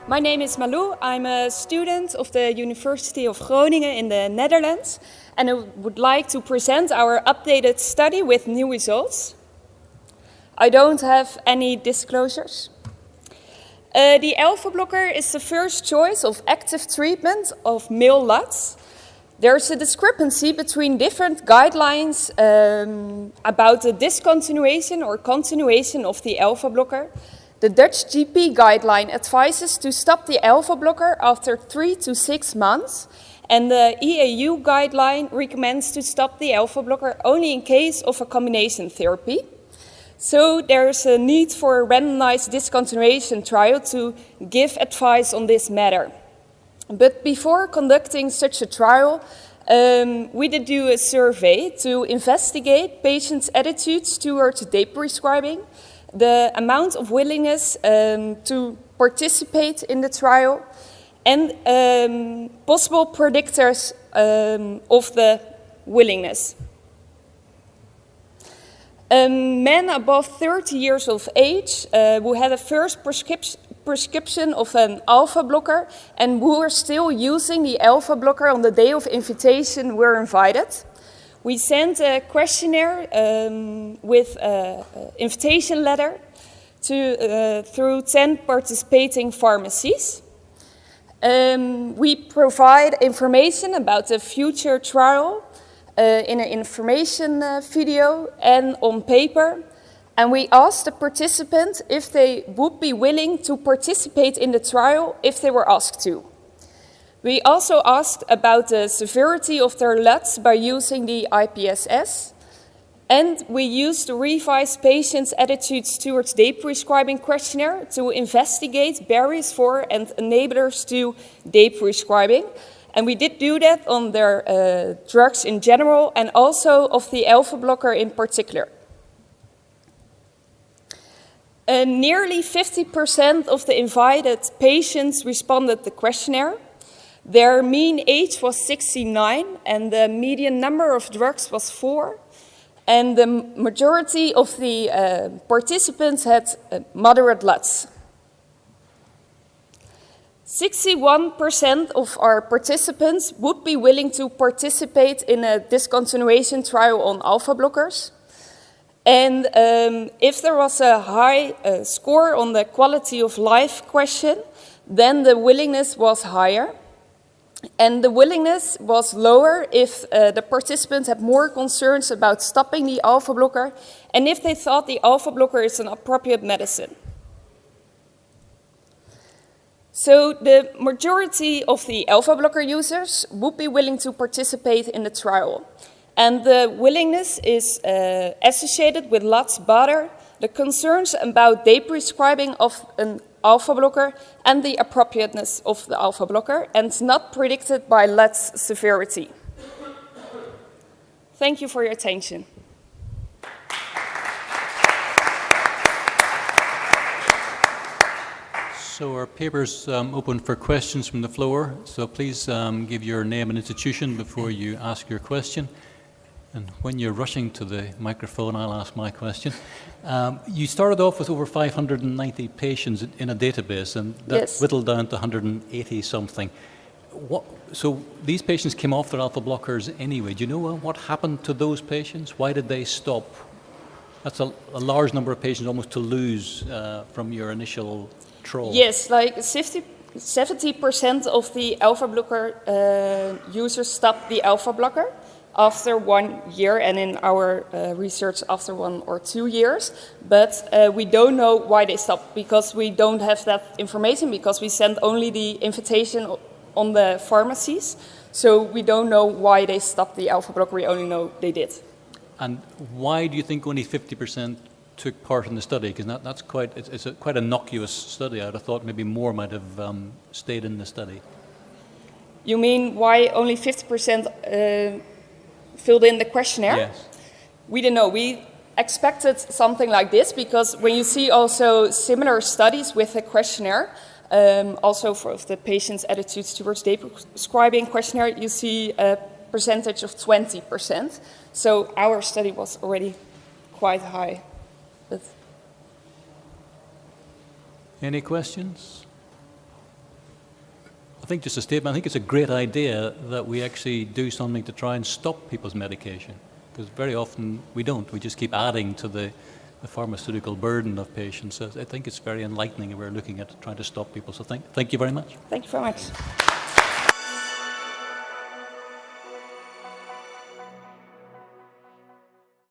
My name is Malou. I'm a student of the University of Groningen in the Netherlands, and I would like to present our updated study with new results. I don't have any disclosures. The alpha blocker is the first choice of active treatment of male LUTs. There's a discrepancy between different guidelines about the discontinuation or continuation of the alpha blocker. The Dutch GP guideline advises to stop the alpha blocker after 3 to 6 months, and the EAU guideline recommends to stop the alpha blocker only in case of a combination therapy. So there's a need for a randomized discontinuation trial to give advice on this matter. But before conducting such a trial, we did do a survey to investigate patients' attitudes towards deprescribing, the amount of willingness to participate in the trial, and possible predictors of the willingness. Men above 30 years of age who had a first prescription of an alpha blocker and who were still using the alpha blocker on the day of invitation were invited. We sent a questionnaire with an invitation letter through 10 participating pharmacies. We provide information about the future trial in an information video and on paper. And we asked the participants if they would be willing to participate in the trial if they were asked to. We also asked about the severity of their LUTs by using the IPSS. And we used the revised patients' attitudes towards deprescribing questionnaire to investigate barriers for and enablers to deprescribing. And we did do that on their drugs in general and also of the alpha blocker in particular. Nearly 50% of the invited patients responded to the questionnaire. Their mean age was 69 and the median number of drugs was 4. And the majority of the participants had moderate LUTs. 61% of our participants would be willing to participate in a discontinuation trial on alpha blockers. And if there was a high score on the quality of life question, then the willingness was higher. And the willingness was lower if the participants had more concerns about stopping the alpha blocker and if they thought the alpha blocker is an appropriate medicine. So the majority of the alpha blocker users would be willing to participate in the trial. And the willingness is associated with LUTs bother, the concerns about deprescribing of an alpha blocker and the appropriateness of the alpha blocker, and not predicted by LUTs severity. Thank you for your attention. So our paper's open for questions from the floor, so please give your name and institution before you ask your question. And when you're rushing to the microphone, I'll ask my question. You started off with over 590 patients in a database, and that Yes. whittled down to 180 something. So these patients came off their alpha blockers anyway. Do you know what happened to those patients? Why did they stop? That's a large number of patients almost to lose from your initial trial. Yes, like 70% of the alpha blocker users stopped the alpha blocker after 1 year, and in our research after 1 or 2 years. But we don't know why they stopped, because we don't have that information, because we sent only the invitation on the pharmacies. So we don't know why they stopped the alpha blocker, we only know they did. And why do you think only 50% took part in the study? Because that's it's a quite innocuous study. I'd have thought maybe more might have stayed in the study. You mean why only 50% filled in the questionnaire? Yes. We didn't know. We expected something like this, because when you see also similar studies with a questionnaire, also for the patient's attitudes towards deprescribing questionnaire, you see a percentage of 20%. So our study was already quite high. But Any questions? I think just a statement, I think it's a great idea that we actually do something to try and stop people's medication, because very often we don't. We just keep adding to the pharmaceutical burden of patients. So I think it's very enlightening, and we're looking at trying to stop people. So thank you very much. Thank you very much.